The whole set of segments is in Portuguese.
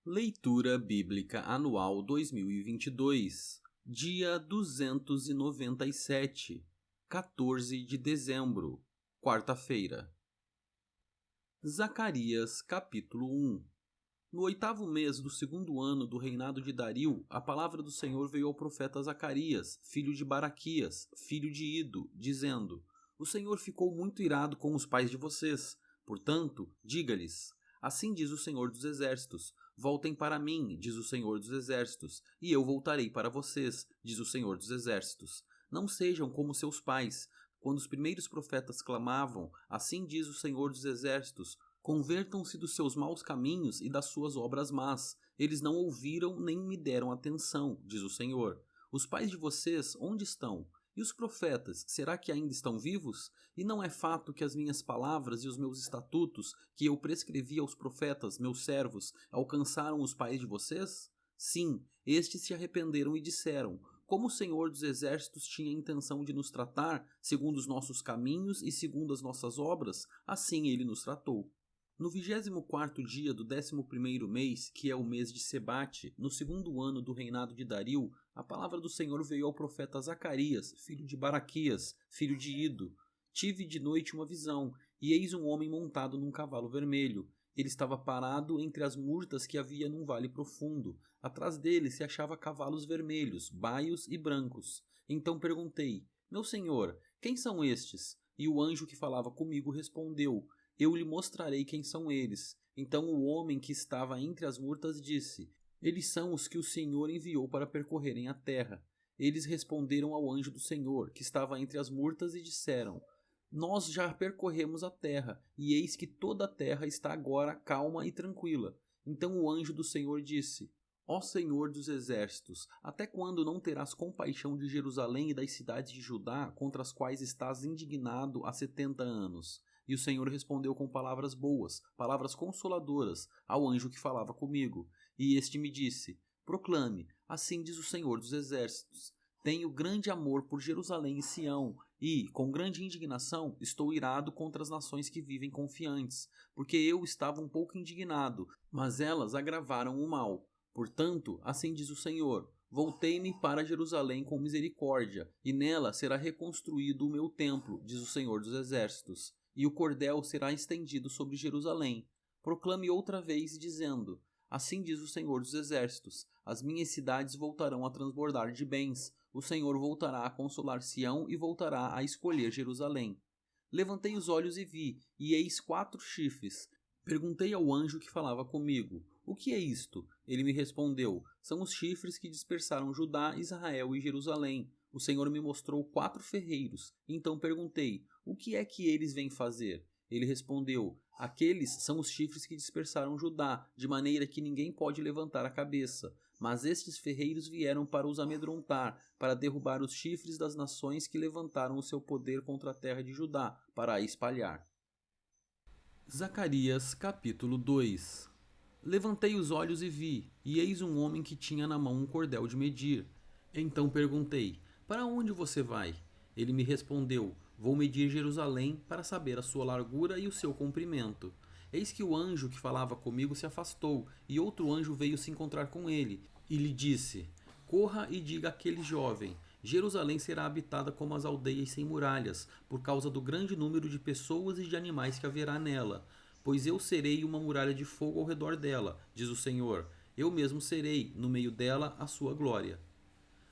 Leitura Bíblica Anual 2022, dia 297, 14 de dezembro, quarta-feira. Zacarias, capítulo 1. No 8º mês do 2º ano do reinado de Dario, a palavra do Senhor veio ao profeta Zacarias, filho de Baraquias, filho de Ido, dizendo: O Senhor ficou muito irado com os pais de vocês. Portanto, diga-lhes: Assim diz o Senhor dos Exércitos: Voltem para mim, diz o Senhor dos Exércitos, e eu voltarei para vocês, diz o Senhor dos Exércitos. Não sejam como seus pais, quando os primeiros profetas clamavam: Assim diz o Senhor dos Exércitos, convertam-se dos seus maus caminhos e das suas obras más. Eles não ouviram nem me deram atenção, diz o Senhor. Os pais de vocês, onde estão? E os profetas, será que ainda estão vivos? E não é fato que as minhas palavras e os meus estatutos, que eu prescrevi aos profetas, meus servos, alcançaram os pais de vocês? Sim, estes se arrependeram e disseram: Como o Senhor dos Exércitos tinha a intenção de nos tratar, segundo os nossos caminhos e segundo as nossas obras, assim ele nos tratou. No 24º dia do 11º mês, que é o mês de Sebate, no 2º ano do reinado de Dario, a palavra do Senhor veio ao profeta Zacarias, filho de Baraquias, filho de Ido. Tive de noite uma visão, e eis um homem montado num cavalo vermelho. Ele estava parado entre as murtas que havia num vale profundo. Atrás dele se achava cavalos vermelhos, baios e brancos. Então perguntei: Meu senhor, quem são estes? E o anjo que falava comigo respondeu: Eu lhe mostrarei quem são eles. Então o homem que estava entre as murtas disse: Eles são os que o Senhor enviou para percorrerem a terra. Eles responderam ao anjo do Senhor, que estava entre as murtas, e disseram: Nós já percorremos a terra, e eis que toda a terra está agora calma e tranquila. Então o anjo do Senhor disse: Ó Senhor dos exércitos, até quando não terás compaixão de Jerusalém e das cidades de Judá, contra as quais estás indignado há 70 anos? E o Senhor respondeu com palavras boas, palavras consoladoras, ao anjo que falava comigo. E este me disse: Proclame, assim diz o Senhor dos Exércitos: Tenho grande amor por Jerusalém e Sião, e, com grande indignação, estou irado contra as nações que vivem confiantes, porque eu estava um pouco indignado, mas elas agravaram o mal. Portanto, assim diz o Senhor: Voltei-me para Jerusalém com misericórdia, e nela será reconstruído o meu templo, diz o Senhor dos Exércitos, e o cordel será estendido sobre Jerusalém. Proclame outra vez, dizendo: Assim diz o Senhor dos Exércitos: As minhas cidades voltarão a transbordar de bens, o Senhor voltará a consolar Sião e voltará a escolher Jerusalém. Levantei os olhos e vi, e eis 4 chifres. Perguntei ao anjo que falava comigo: O que é isto? Ele me respondeu: São os chifres que dispersaram Judá, Israel e Jerusalém. O Senhor me mostrou 4 ferreiros. Então perguntei: O que é que eles vêm fazer? Ele respondeu: Aqueles são os chifres que dispersaram Judá, de maneira que ninguém pode levantar a cabeça. Mas estes ferreiros vieram para os amedrontar, para derrubar os chifres das nações que levantaram o seu poder contra a terra de Judá, para a espalhar. Zacarias, capítulo 2. Levantei os olhos e vi, e eis um homem que tinha na mão um cordel de medir. Então perguntei: Para onde você vai? Ele me respondeu: Vou medir Jerusalém para saber a sua largura e o seu comprimento. Eis que o anjo que falava comigo se afastou, e outro anjo veio se encontrar com ele, e lhe disse: Corra e diga àquele jovem: Jerusalém será habitada como as aldeias sem muralhas, por causa do grande número de pessoas e de animais que haverá nela. Pois eu serei uma muralha de fogo ao redor dela, diz o Senhor. Eu mesmo serei, no meio dela, a sua glória.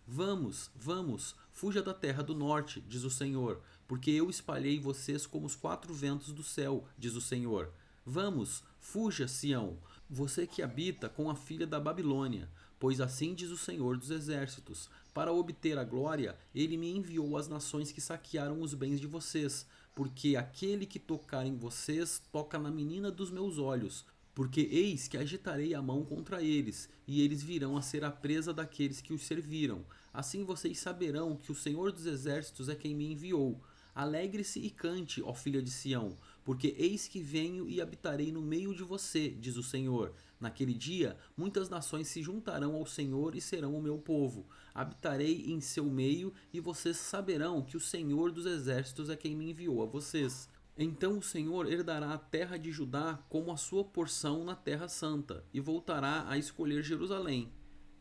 Vamos, vamos, fuja da terra do norte, diz o Senhor, porque eu espalhei vocês como os 4 ventos do céu, diz o Senhor. Vamos, fuja, Sião, você que habita com a filha da Babilônia, pois assim diz o Senhor dos Exércitos: Para obter a glória, ele me enviou às nações que saquearam os bens de vocês, porque aquele que tocar em vocês toca na menina dos meus olhos. Porque eis que agitarei a mão contra eles, e eles virão a ser a presa daqueles que os serviram. Assim vocês saberão que o Senhor dos Exércitos é quem me enviou. Alegre-se e cante, ó filha de Sião, porque eis que venho e habitarei no meio de você, diz o Senhor. Naquele dia, muitas nações se juntarão ao Senhor e serão o meu povo. Habitarei em seu meio, e vocês saberão que o Senhor dos Exércitos é quem me enviou a vocês. Então o Senhor herdará a terra de Judá como a sua porção na terra santa, e voltará a escolher Jerusalém.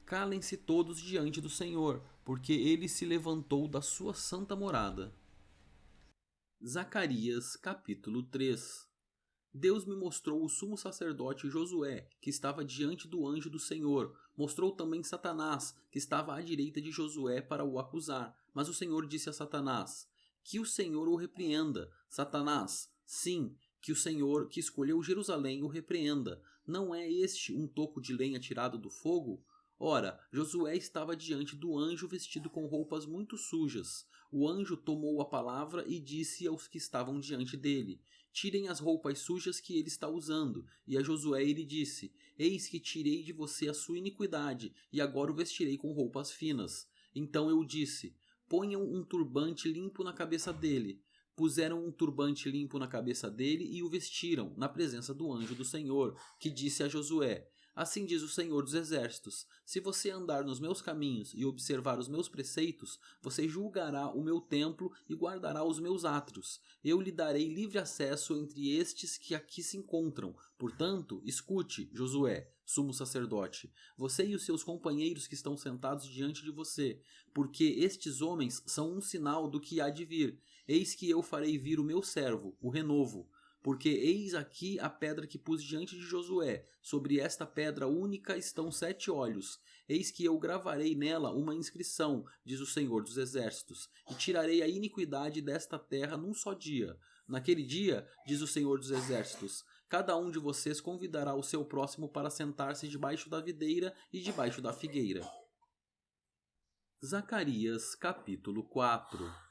Calem-se todos diante do Senhor, porque ele se levantou da sua santa morada. Zacarias capítulo 3. Deus me mostrou o sumo sacerdote Josué, que estava diante do anjo do Senhor. Mostrou também Satanás, que estava à direita de Josué para o acusar. Mas o Senhor disse a Satanás: Que o Senhor o repreenda. Satanás, sim, que o Senhor, que escolheu Jerusalém, o repreenda. Não é este um toco de lenha tirado do fogo? Ora, Josué estava diante do anjo vestido com roupas muito sujas. O anjo tomou a palavra e disse aos que estavam diante dele: Tirem as roupas sujas que ele está usando. E a Josué ele disse: Eis que tirei de você a sua iniquidade, e agora o vestirei com roupas finas. Então eu disse: Ponham um turbante limpo na cabeça dele. Puseram um turbante limpo na cabeça dele e o vestiram, na presença do anjo do Senhor, que disse a Josué: Assim diz o Senhor dos Exércitos: Se você andar nos meus caminhos e observar os meus preceitos, você julgará o meu templo e guardará os meus átrios. Eu lhe darei livre acesso entre estes que aqui se encontram. Portanto, escute, Josué, sumo sacerdote, você e os seus companheiros que estão sentados diante de você, porque estes homens são um sinal do que há de vir. Eis que eu farei vir o meu servo, o renovo. Porque eis aqui a pedra que pus diante de Josué. Sobre esta pedra única estão 7 olhos. Eis que eu gravarei nela uma inscrição, diz o Senhor dos Exércitos, e tirarei a iniquidade desta terra num só dia. Naquele dia, diz o Senhor dos Exércitos, cada um de vocês convidará o seu próximo para sentar-se debaixo da videira e debaixo da figueira. Zacarias capítulo 4.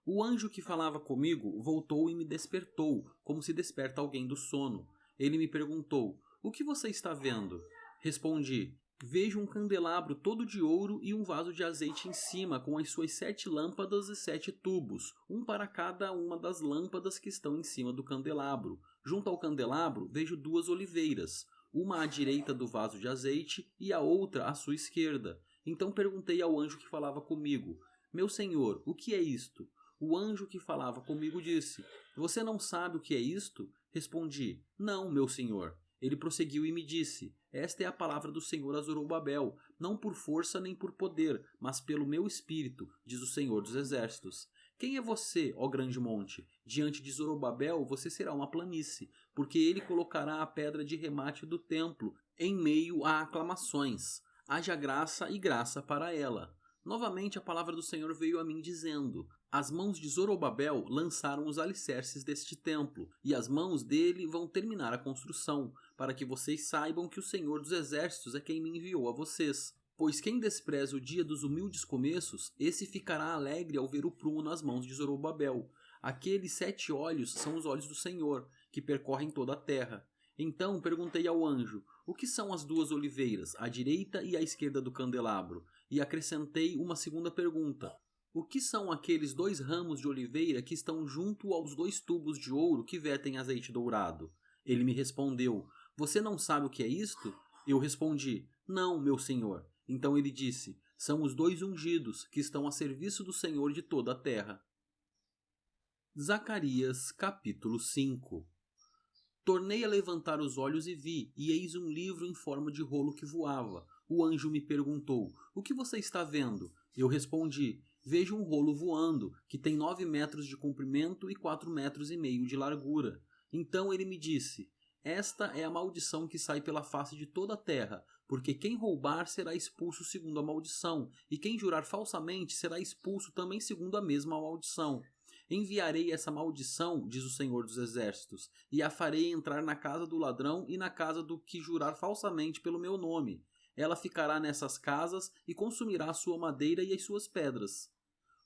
O anjo que falava comigo voltou e me despertou, como se desperta alguém do sono. Ele me perguntou: O que você está vendo? Respondi: Vejo um candelabro todo de ouro e um vaso de azeite em cima, com as suas 7 lâmpadas e 7 tubos, um para cada uma das lâmpadas que estão em cima do candelabro. Junto ao candelabro vejo 2 oliveiras, uma à direita do vaso de azeite e a outra à sua esquerda. Então perguntei ao anjo que falava comigo: Meu senhor, o que é isto? O anjo que falava comigo disse: Você não sabe o que é isto? Respondi: Não, meu senhor. Ele prosseguiu e me disse: Esta é a palavra do Senhor a Zorobabel, não por força nem por poder, mas pelo meu espírito, diz o Senhor dos Exércitos. Quem é você, ó grande monte? Diante de Zorobabel você será uma planície, porque ele colocará a pedra de remate do templo em meio a aclamações. Haja graça e graça para ela. Novamente a palavra do Senhor veio a mim dizendo: As mãos de Zorobabel lançaram os alicerces deste templo, e as mãos dele vão terminar a construção, para que vocês saibam que o Senhor dos Exércitos é quem me enviou a vocês. Pois quem despreza o dia dos humildes começos, esse ficará alegre ao ver o prumo nas mãos de Zorobabel. Aqueles 7 olhos são os olhos do Senhor, que percorrem toda a terra. Então perguntei ao anjo: O que são as 2 oliveiras, à direita e à esquerda do candelabro? E acrescentei uma segunda pergunta: O que são aqueles 2 ramos de oliveira que estão junto aos 2 tubos de ouro que vertem azeite dourado? Ele me respondeu: Você não sabe o que é isto? Eu respondi: Não, meu senhor. Então ele disse: São os 2 ungidos que estão a serviço do Senhor de toda a terra. Zacarias capítulo 5. Tornei a levantar os olhos e vi, e eis um livro em forma de rolo que voava. O anjo me perguntou: O que você está vendo? Eu respondi: Vejo um rolo voando, que tem 9 metros de comprimento e 4,5 metros de largura. Então ele me disse: Esta é a maldição que sai pela face de toda a terra, porque quem roubar será expulso segundo a maldição, e quem jurar falsamente será expulso também segundo a mesma maldição. Enviarei essa maldição, diz o Senhor dos Exércitos, e a farei entrar na casa do ladrão e na casa do que jurar falsamente pelo meu nome. Ela ficará nessas casas e consumirá a sua madeira e as suas pedras.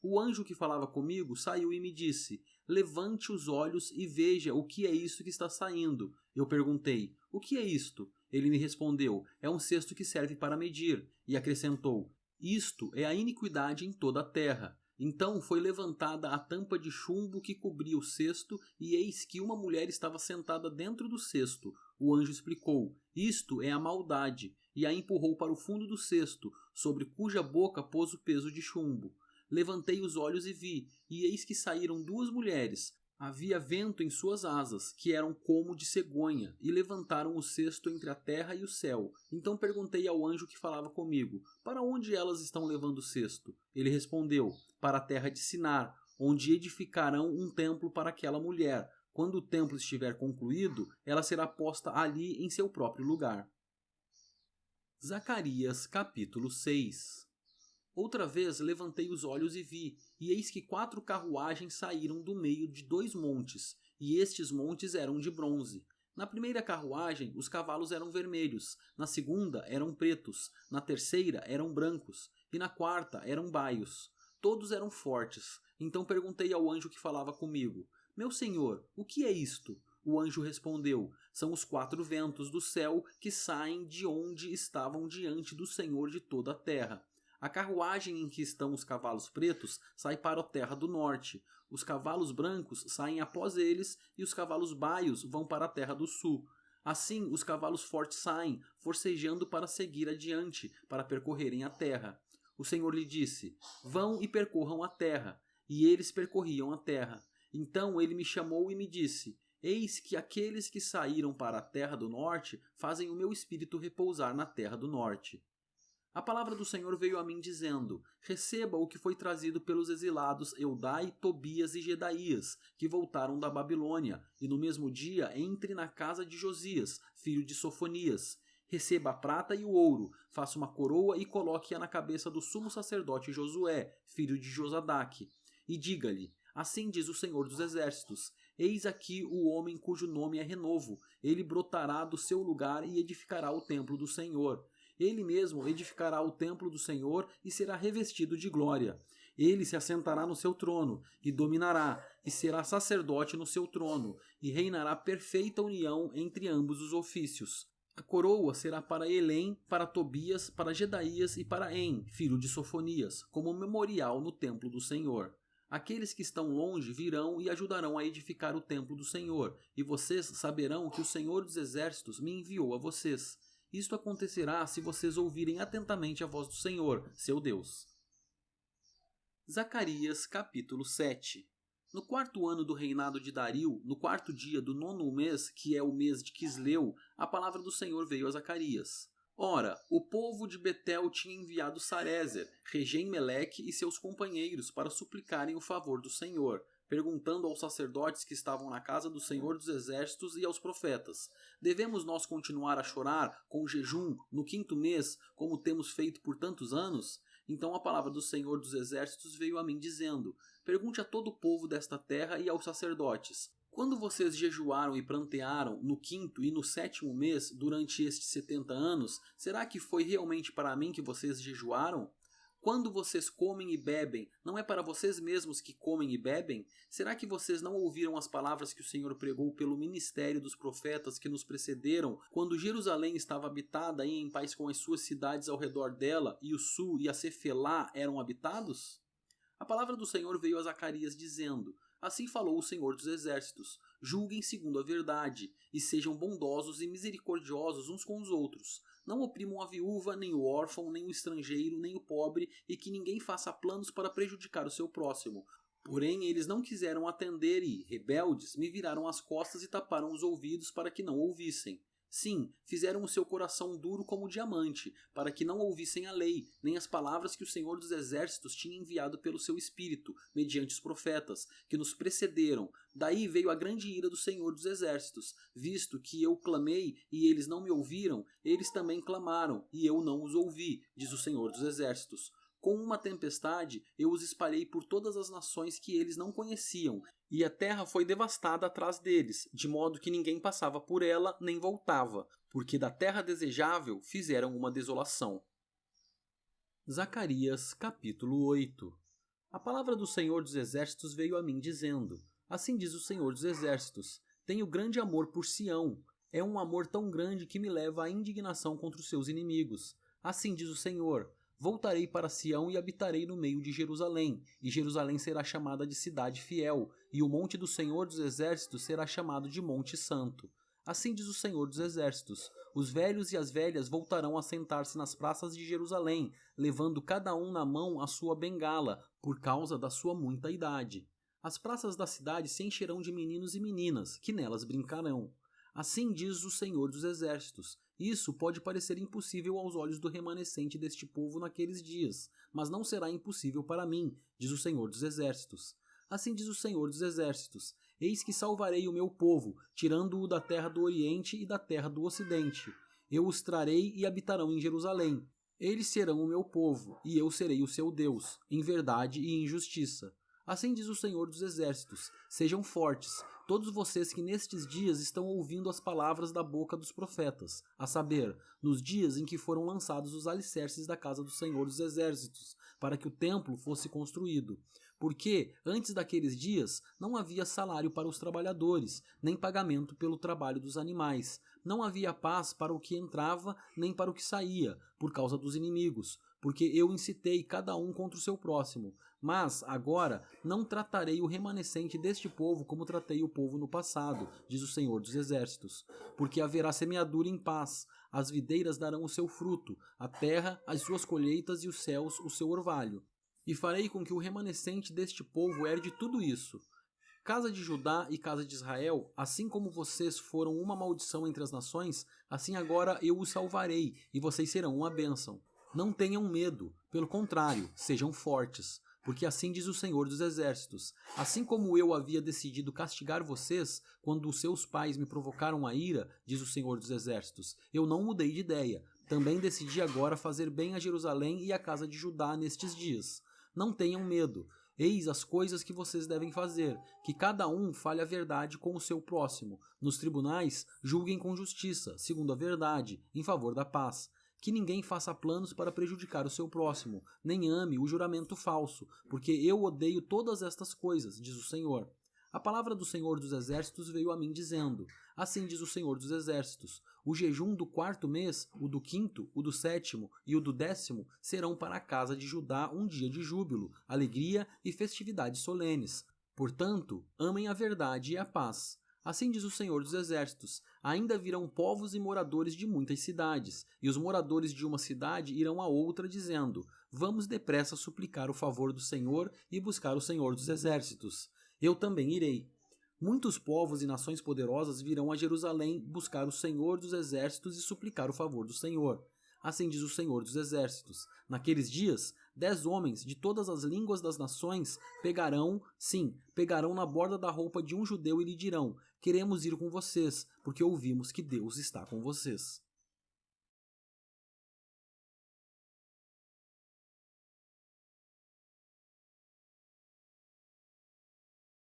O anjo que falava comigo saiu e me disse: Levante os olhos e veja o que é isso que está saindo. Eu perguntei: O que é isto? Ele me respondeu: É um cesto que serve para medir. E acrescentou: Isto é a iniquidade em toda a terra. Então foi levantada a tampa de chumbo que cobria o cesto, e eis que uma mulher estava sentada dentro do cesto. O anjo explicou: Isto é a maldade, e a empurrou para o fundo do cesto, sobre cuja boca pôs o peso de chumbo. Levantei os olhos e vi, e eis que saíram 2 mulheres. Havia vento em suas asas, que eram como de cegonha, e levantaram o cesto entre a terra e o céu. Então perguntei ao anjo que falava comigo: para onde elas estão levando o cesto? Ele respondeu: para a terra de Sinar, onde edificarão um templo para aquela mulher. Quando o templo estiver concluído, ela será posta ali em seu próprio lugar. Zacarias capítulo 6. Outra vez levantei os olhos e vi, e eis que 4 carruagens saíram do meio de 2 montes, e estes montes eram de bronze. Na primeira carruagem os cavalos eram vermelhos, na segunda eram pretos, na terceira eram brancos, e na quarta eram baios. Todos eram fortes. Então perguntei ao anjo que falava comigo: meu senhor, o que é isto? O anjo respondeu: são os 4 ventos do céu que saem de onde estavam diante do Senhor de toda a terra. A carruagem em que estão os cavalos pretos sai para a terra do norte. Os cavalos brancos saem após eles e os cavalos baios vão para a terra do sul. Assim, os cavalos fortes saem, forcejando para seguir adiante, para percorrerem a terra. O Senhor lhe disse: vão e percorram a terra. E eles percorriam a terra. Então ele me chamou e me disse: eis que aqueles que saíram para a terra do norte fazem o meu espírito repousar na terra do norte. A palavra do Senhor veio a mim dizendo: receba o que foi trazido pelos exilados Eudai, Tobias e Gedaías, que voltaram da Babilônia, e no mesmo dia entre na casa de Josias, filho de Sofonias. Receba a prata e o ouro, faça uma coroa e coloque-a na cabeça do sumo sacerdote Josué, filho de Josadaque. E diga-lhe: assim diz o Senhor dos Exércitos: eis aqui o homem cujo nome é Renovo, ele brotará do seu lugar e edificará o templo do Senhor. Ele mesmo edificará o templo do Senhor e será revestido de glória. Ele se assentará no seu trono e dominará, e será sacerdote no seu trono, e reinará perfeita união entre ambos os ofícios. A coroa será para Elém, para Tobias, para Gedaías e para En, filho de Sofonias, como memorial no templo do Senhor. Aqueles que estão longe virão e ajudarão a edificar o templo do Senhor, e vocês saberão que o Senhor dos Exércitos me enviou a vocês. Isto acontecerá se vocês ouvirem atentamente a voz do Senhor, seu Deus. Zacarias capítulo 7. No 4º ano do reinado de Dario, no 4º dia do 9º mês, que é o mês de Quisleu, a palavra do Senhor veio a Zacarias. Ora, o povo de Betel tinha enviado Sarezer, Regem-Meleque e seus companheiros para suplicarem o favor do Senhor, perguntando aos sacerdotes que estavam na casa do Senhor dos Exércitos e aos profetas: devemos nós continuar a chorar com jejum no 5º mês, como temos feito por tantos anos? Então a palavra do Senhor dos Exércitos veio a mim dizendo: pergunte a todo o povo desta terra e aos sacerdotes: quando vocês jejuaram e prantearam no 5º e no 7º mês durante estes 70 anos, será que foi realmente para mim que vocês jejuaram? Quando vocês comem e bebem, não é para vocês mesmos que comem e bebem? Será que vocês não ouviram as palavras que o Senhor pregou pelo ministério dos profetas que nos precederam, quando Jerusalém estava habitada e em paz com as suas cidades ao redor dela, e o sul e a Cefelá eram habitados? A palavra do Senhor veio a Zacarias dizendo: assim falou o Senhor dos Exércitos: julguem segundo a verdade, e sejam bondosos e misericordiosos uns com os outros. Não oprimam a viúva, nem o órfão, nem o estrangeiro, nem o pobre, e que ninguém faça planos para prejudicar o seu próximo. Porém, eles não quiseram atender e, rebeldes, me viraram as costas e taparam os ouvidos para que não ouvissem. Sim, fizeram o seu coração duro como diamante, para que não ouvissem a lei, nem as palavras que o Senhor dos Exércitos tinha enviado pelo seu Espírito, mediante os profetas, que nos precederam. Daí veio a grande ira do Senhor dos Exércitos, visto que eu clamei e eles não me ouviram, eles também clamaram, e eu não os ouvi, diz o Senhor dos Exércitos. Com uma tempestade eu os espalhei por todas as nações que eles não conheciam, e a terra foi devastada atrás deles, de modo que ninguém passava por ela nem voltava, porque da terra desejável fizeram uma desolação. Zacarias capítulo 8. A palavra do Senhor dos Exércitos veio a mim dizendo: assim diz o Senhor dos Exércitos: tenho grande amor por Sião, é um amor tão grande que me leva à indignação contra os seus inimigos. Assim diz o Senhor: voltarei para Sião e habitarei no meio de Jerusalém, e Jerusalém será chamada de cidade fiel, e o monte do Senhor dos Exércitos será chamado de Monte Santo. Assim diz o Senhor dos Exércitos: os velhos e as velhas voltarão a sentar-se nas praças de Jerusalém, levando cada um na mão a sua bengala, por causa da sua muita idade. As praças da cidade se encherão de meninos e meninas, que nelas brincarão. Assim diz o Senhor dos Exércitos. Isso pode parecer impossível aos olhos do remanescente deste povo naqueles dias, mas não será impossível para mim, diz o Senhor dos Exércitos. Assim diz o Senhor dos Exércitos: eis que salvarei o meu povo, tirando-o da terra do Oriente e da terra do Ocidente. Eu os trarei e habitarão em Jerusalém. Eles serão o meu povo, e eu serei o seu Deus, em verdade e em justiça. Assim diz o Senhor dos Exércitos: sejam fortes, todos vocês que nestes dias estão ouvindo as palavras da boca dos profetas, a saber, nos dias em que foram lançados os alicerces da casa do Senhor dos Exércitos, para que o templo fosse construído. Porque, antes daqueles dias, não havia salário para os trabalhadores, nem pagamento pelo trabalho dos animais. Não havia paz para o que entrava, nem para o que saía, por causa dos inimigos, porque eu incitei cada um contra o seu próximo. Mas, agora, não tratarei o remanescente deste povo como tratei o povo no passado, diz o Senhor dos Exércitos. Porque haverá semeadura em paz, as videiras darão o seu fruto, a terra as suas colheitas e os céus o seu orvalho. E farei com que o remanescente deste povo herde tudo isso. Casa de Judá e casa de Israel, assim como vocês foram uma maldição entre as nações, assim agora eu os salvarei, e vocês serão uma bênção. Não tenham medo, pelo contrário, sejam fortes, porque assim diz o Senhor dos Exércitos: assim como eu havia decidido castigar vocês quando os seus pais me provocaram a ira, diz o Senhor dos Exércitos, eu não mudei de ideia. Também decidi agora fazer bem a Jerusalém e a casa de Judá nestes dias. Não tenham medo. Eis as coisas que vocês devem fazer, que cada um fale a verdade com o seu próximo. Nos tribunais, julguem com justiça, segundo a verdade, em favor da paz. Que ninguém faça planos para prejudicar o seu próximo, nem ame o juramento falso, porque eu odeio todas estas coisas, diz o Senhor. A palavra do Senhor dos Exércitos veio a mim dizendo: assim diz o Senhor dos Exércitos: o jejum do 4º mês, o do 5º, o do 7º e o do 10º serão para a casa de Judá um dia de júbilo, alegria e festividades solenes. Portanto, amem a verdade e a paz. Assim diz o Senhor dos Exércitos: ainda virão povos e moradores de muitas cidades, e os moradores de uma cidade irão a outra dizendo: vamos depressa suplicar o favor do Senhor e buscar o Senhor dos Exércitos. Eu também irei. Muitos povos e nações poderosas virão a Jerusalém buscar o Senhor dos Exércitos e suplicar o favor do Senhor. Assim diz o Senhor dos Exércitos: naqueles dias, 10 homens de todas as línguas das nações pegarão na borda da roupa de um judeu e lhe dirão: queremos ir com vocês, porque ouvimos que Deus está com vocês.